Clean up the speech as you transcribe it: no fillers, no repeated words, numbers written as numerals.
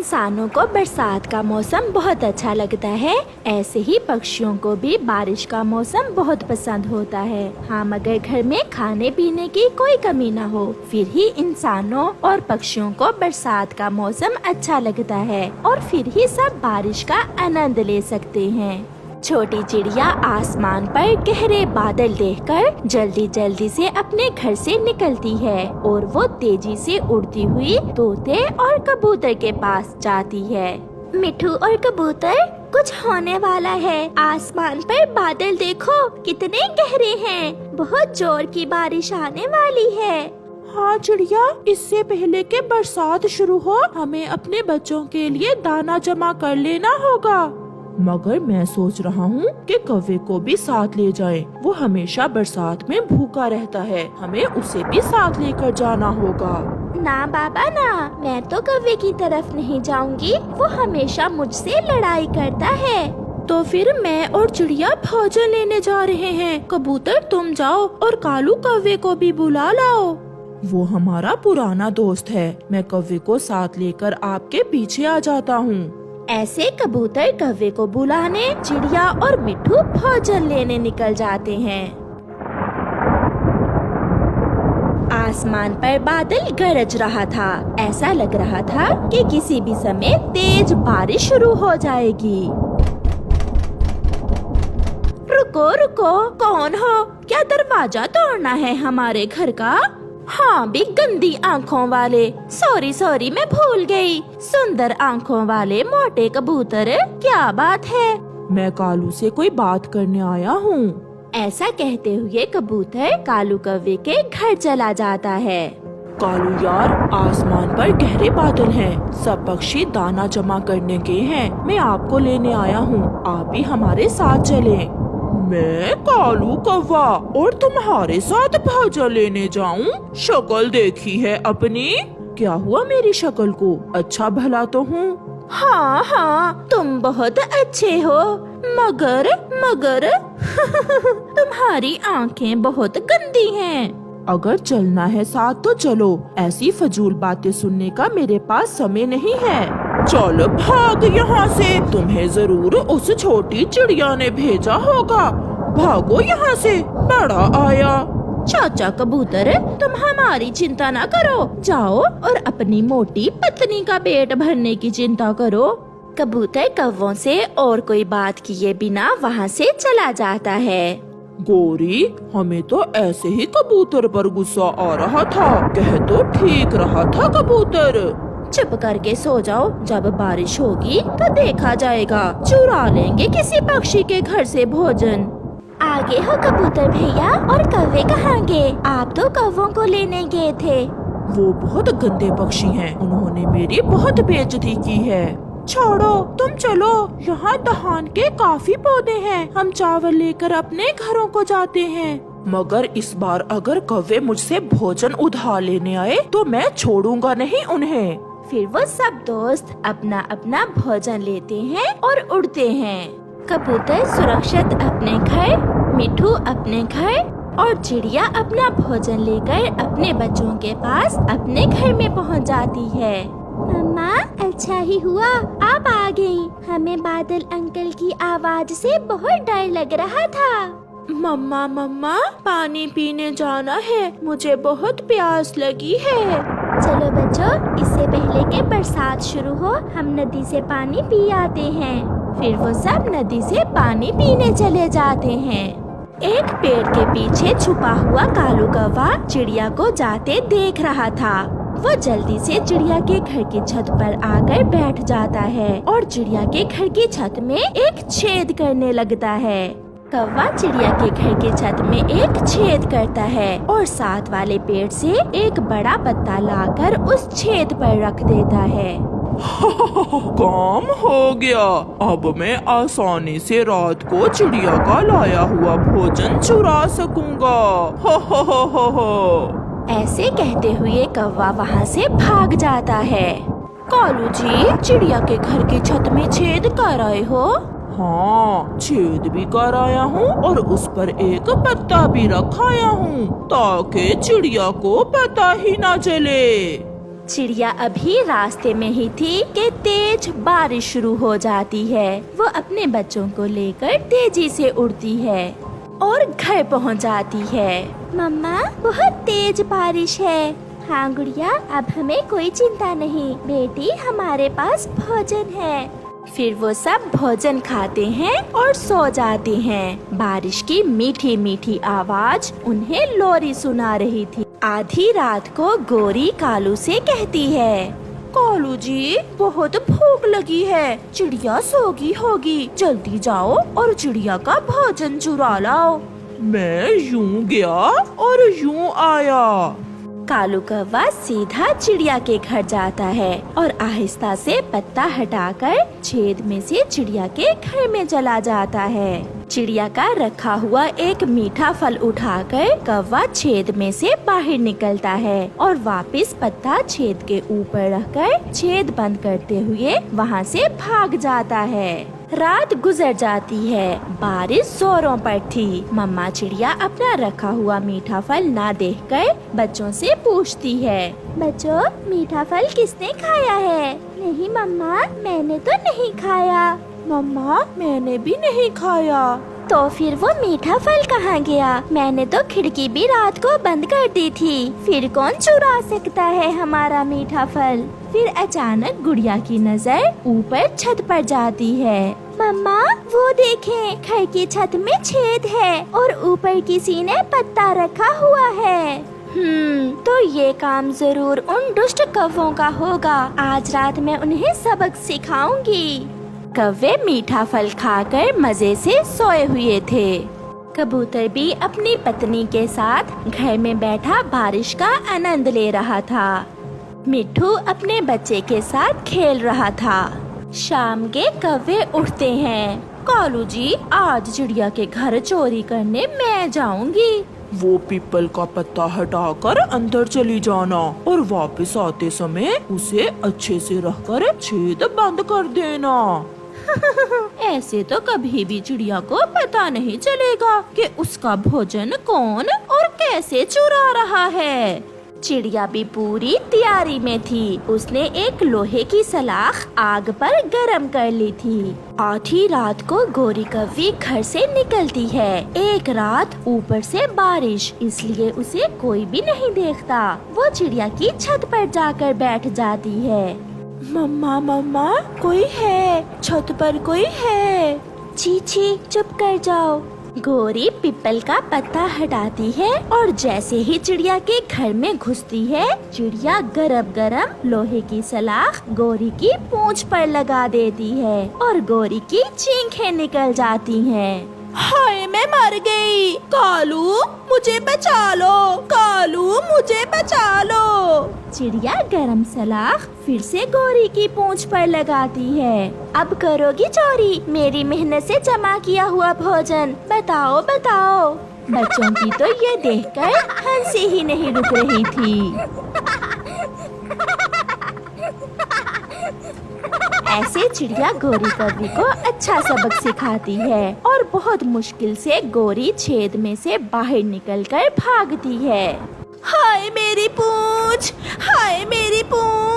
इंसानों को बरसात का मौसम बहुत अच्छा लगता है, ऐसे ही पक्षियों को भी बारिश का मौसम बहुत पसंद होता है। हाँ, मगर घर में खाने पीने की कोई कमी न हो, फिर ही इंसानों और पक्षियों को बरसात का मौसम अच्छा लगता है और फिर ही सब बारिश का आनंद ले सकते हैं। छोटी चिड़िया आसमान पर गहरे बादल देखकर जल्दी जल्दी से अपने घर से निकलती है और वो तेजी से उड़ती हुई तोते और कबूतर के पास जाती है। मिठू और कबूतर, कुछ होने वाला है। आसमान पर बादल देखो कितने गहरे हैं, बहुत जोर की बारिश आने वाली है। हाँ चिड़िया, इससे पहले कि बरसात शुरू हो हमें अपने बच्चों के लिए दाना जमा कर लेना होगा। मगर मैं सोच रहा हूँ कि कौवे को भी साथ ले जाएं। वो हमेशा बरसात में भूखा रहता है, हमें उसे भी साथ लेकर जाना होगा। ना बाबा ना, मैं तो कौवे की तरफ नहीं जाऊंगी, वो हमेशा मुझसे लड़ाई करता है। तो फिर मैं और चिड़िया भोजन लेने जा रहे हैं। कबूतर तुम जाओ और कालू कौवे को भी बुला लाओ। वो हमारा पुराना दोस्त है, मैं कौवे को साथ लेकर आपके पीछे आ जाता हूँ। ऐसे कबूतर कौवे को बुलाने चिड़िया और मिठू भोजन लेने निकल जाते हैं। आसमान पर बादल गरज रहा था, ऐसा लग रहा था कि किसी भी समय तेज बारिश शुरू हो जाएगी। रुको रुको, कौन हो? क्या दरवाजा तोड़ना है हमारे घर का? हाँ भी गंदी आँखों वाले, सॉरी मैं भूल गई। सुंदर आँखों वाले मोटे कबूतर, क्या बात है? मैं कालू से कोई बात करने आया हूँ। ऐसा कहते हुए कबूतर कालू कौवे के घर चला जाता है। कालू यार, आसमान पर गहरे बादल हैं, सब पक्षी दाना जमा करने गए हैं। मैं आपको लेने आया हूँ, आप भी हमारे साथ चलें। मैं कालू कौवा और तुम्हारे साथ भोजन लेने जाऊं? शक्ल देखी है अपनी? क्या हुआ मेरी शक्ल को? अच्छा भला तो हूँ। हाँ, तुम बहुत अच्छे हो, मगर तुम्हारी आंखें बहुत गंदी हैं। अगर चलना है साथ तो चलो, ऐसी फजूल बातें सुनने का मेरे पास समय नहीं है। चल भाग यहाँ से, तुम्हें जरूर उस छोटी चिड़िया ने भेजा होगा। भागो यहाँ से, बड़ा आया। चाचा कबूतर, तुम हमारी चिंता ना करो, जाओ और अपनी मोटी पत्नी का पेट भरने की चिंता करो। कबूतर कौवों से और कोई बात किए बिना वहाँ से चला जाता है। गोरी, हमें तो ऐसे ही कबूतर पर गुस्सा आ रहा था, कह तो ठीक रहा था कबूतर। चुप करके सो जाओ, जब बारिश होगी तो देखा जाएगा, चुरा लेंगे किसी पक्षी के घर से भोजन। आगे हो कबूतर भैया, और कौवे कहाँ गए? आप तो कौवों को लेने गए थे। वो बहुत गंदे पक्षी हैं, उन्होंने मेरी बहुत बेइज्जती की है। छोड़ो, तुम चलो, यहाँ दहान के काफी पौधे हैं, हम चावल लेकर अपने घरों को जाते हैं। मगर इस बार अगर कौवे मुझसे भोजन उधार लेने आए तो मैं छोड़ूंगा नहीं उन्हें। फिर वो सब दोस्त अपना अपना भोजन लेते हैं और उड़ते हैं। कबूतर सुरक्षित अपने घर, मिठू अपने घर और चिड़िया अपना भोजन लेकर अपने बच्चों के पास अपने घर में पहुंच जाती है। मम्मा, अच्छा ही हुआ आप आ गई, हमें बादल अंकल की आवाज से बहुत डर लग रहा था। मम्मा, पानी पीने जाना है, मुझे बहुत प्यास लगी है। चलो बच्चों, इससे पहले कि बरसात शुरू हो हम नदी से पानी पी आते हैं। फिर वो सब नदी से पानी पीने चले जाते हैं। एक पेड़ के पीछे छुपा हुआ कालू कौवा चिड़िया को जाते देख रहा था। वो जल्दी से चिड़िया के घर की छत पर आकर बैठ जाता है और चिड़िया के घर की छत में एक छेद करने लगता है। कौवा चिड़िया के घर की छत में एक छेद करता है और साथ वाले पेड़ से एक बड़ा पत्ता लाकर उस छेद पर रख देता है। काम हो गया, अब मैं आसानी से रात को चिड़िया का लाया हुआ भोजन चुरा सकूंगा। ऐसे कहते हुए कौवा वहाँ से भाग जाता है। कालू जी, चिड़िया के घर की छत में छेद कर आए हो? हाँ, छेद भी कर आया हूँ और उस पर एक पत्ता भी रखाया हूँ ताकि चिड़िया को पता ही ना चले। चिड़िया अभी रास्ते में ही थी कि तेज बारिश शुरू हो जाती है। वो अपने बच्चों को लेकर तेजी से उड़ती है और घर पहुंच जाती है। मम्मा, बहुत तेज बारिश है। हाँ गुड़िया, अब हमें कोई चिंता नहीं बेटी, हमारे पास भोजन है। फिर वो सब भोजन खाते हैं और सो जाते हैं। बारिश की मीठी मीठी आवाज उन्हें लोरी सुना रही थी। आधी रात को गोरी कालू से कहती है, कालू जी, बहुत भूख लगी है, चिड़िया सोगी होगी, जल्दी जाओ और चिड़िया का भोजन चुरा लाओ। मैं यूं गया और यूं आया। कालू कौवा सीधा चिड़िया के घर जाता है और आहिस्ता से पत्ता हटाकर छेद में से चिड़िया के घर में चला जाता है। चिड़िया का रखा हुआ एक मीठा फल उठाकर कौवा छेद में से बाहर निकलता है और वापस पत्ता छेद के ऊपर रखकर छेद बंद करते हुए वहाँ से भाग जाता है। रात गुजर जाती है। बारिश जोरों पर थी। मम्मा चिड़िया अपना रखा हुआ मीठा फल ना देखकर बच्चों से पूछती है, बच्चों, मीठा फल किसने खाया है? नहीं मम्मा, मैंने तो नहीं खाया। मम्मा, मैंने भी नहीं खाया। तो फिर वो मीठा फल कहाँ गया? मैंने तो खिड़की भी रात को बंद कर दी थी। फिर कौन चुरा सकता है हमारा मीठा फल? फिर अचानक गुड़िया की नजर ऊपर छत पर जाती है। मम्मा, वो देखें, घर की छत में छेद है और ऊपर किसी ने पत्ता रखा हुआ है। तो ये काम जरूर उन दुष्ट कौवों का होगा। आज रात मैं उन्हें सबक सिखाऊंगी। कौवे मीठा फल खाकर मजे से सोए हुए थे। कबूतर भी अपनी पत्नी के साथ घर में बैठा बारिश का आनंद ले रहा था। मिट्ठू अपने बच्चे के साथ खेल रहा था। शाम के कौवे उठते हैं। कालू जी, आज चिड़िया के घर चोरी करने मैं जाऊंगी। वो पीपल का पत्ता हटाकर अंदर चली जाना और वापस आते समय उसे अच्छे से रखकर छेद बंद कर देना। ऐसे तो कभी भी चिड़िया को पता नहीं चलेगा कि उसका भोजन कौन और कैसे चुरा रहा है। चिड़िया भी पूरी तैयारी में थी। उसने एक लोहे की सलाख आग पर गरम कर ली थी। आधी रात को गोरी कौवी घर से निकलती है। एक रात ऊपर से बारिश, इसलिए उसे कोई भी नहीं देखता। वो चिड़िया की छत पर जाकर बैठ जाती है। मम्मा, मम्मा, कोई है, छत पर कोई है। छी, चुप कर जाओ। गोरी पीपल का पत्ता हटाती है और जैसे ही चिड़िया के घर में घुसती है, चिड़िया गरम गरम लोहे की सलाख गोरी की पूंछ पर लगा देती है और गोरी की चीखें निकल जाती हैं। हाय, मैं मर गई। कालू, मुझे बचा लो। कालू, मुझे बचा लो। चिड़िया गरम सलाख फिर से गोरी की पूंछ पर लगाती है। अब करोगी चोरी मेरी मेहनत से जमा किया हुआ भोजन? बताओ बताओ। बच्चों की तो ये देखकर हंसी ही नहीं रुक रही थी। ऐसे चिड़िया गोरी कौवी को अच्छा सबक सिखाती है और बहुत मुश्किल से गोरी छेद में से बाहर निकलकर भागती है। हाय मेरी पूंछ, हाय मेरी पूंछ।